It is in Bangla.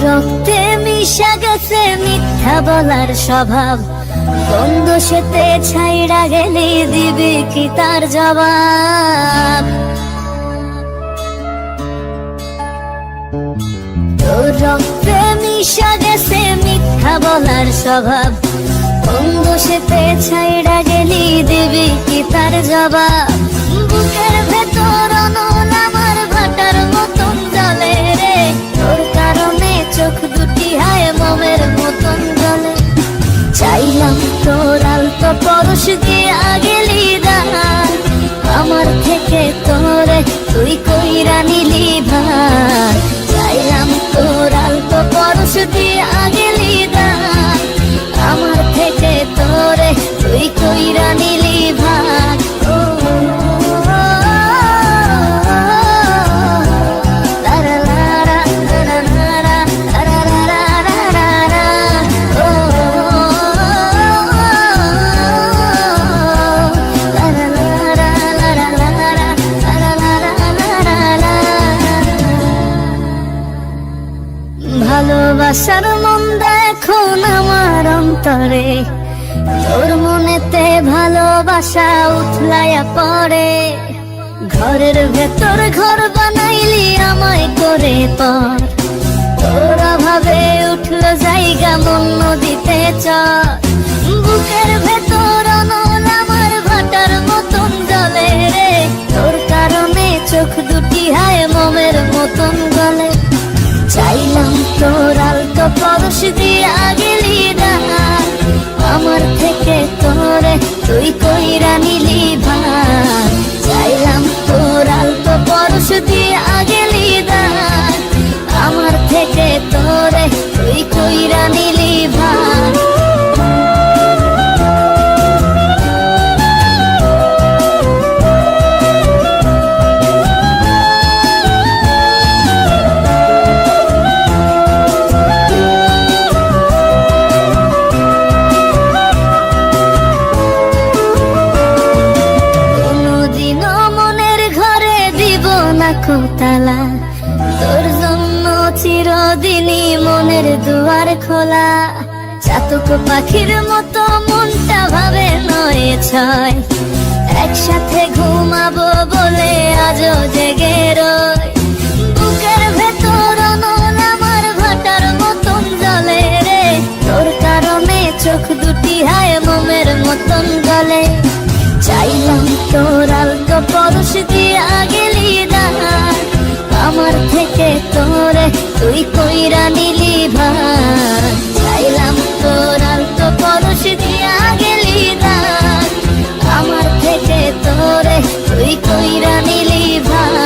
রক্তে মিশা গেছে মিথ্যা বলার স্বভাব, বন্ধ সেতে ছাইড়া গেলে দিবে কি তার জবাব? তোর রক্তে মিশা গেছে মিথ্যা বলার স্বভাব, বন্ধ সেতে ছাইড়া গেলি দিবি কি তার জবাব? বুকের ভেতর অনল আমার ভাটার মতন জ্বলে রে, তোর কারণে চোখ দুটি হায় মোমের মতন জ্বলে। চাইলাম তোর আলতো পরশ দিয়া গেলি দান, আমার থেকে তোরে তুই কইরা নিলি ভার। চাইলাম তোর আলতো পরশ দিয়া গেলি দান, আমার থেকে তোরে তুই কইরা নিলি ভার। ভালোবাসার মন্দা এখন আমার অন্তরে, তোর মনেতে ভালোবাসা উথলাইয়া পড়ে। ঘরের ভেতর ঘর বানাইলি আমায় করে পর, তোর অভাবে উঠলো জায়গা মন নদীতে চর। বুকের ভেতর অনল আমার ভাটার মতন জ্বলে রে, তোর কারণে চোখ দুটি হায় মোমের মতন গলে। চাইলাম তোর আলতো পরশ দিয়া গেলি দান, আমার থেকে তোরে তুই কইরা নিলি ভার। চাইলাম তোর আলতো পরশ দিয়া গেলি দান, আমার থেকে তোরে তুই কইরা নিলি ভার। তালা তোর জন্য চিরদিনই মনের দুয়ার খোলা। চাতক পাখির মতো মনটা ভাবে নয় ছয়, একসাথে ঘুমাবো বলে আজও জেগে রয়। বুকের ভেতর অনল আমার ভাটার মতন জ্বলে রে, তোর কারণে চোখ দুটি হায় মোমের মতন গলে। চাইলাম তোর আলতো পরশ দিয়া গেলি দান, আমার থেকে তোরে তুই কইরা নিলি ভার। চাইলাম তোর আলতো পরশ দিয়া গেলি দান, আমার থেকে তোরে তুই কইরা নিলি ভার।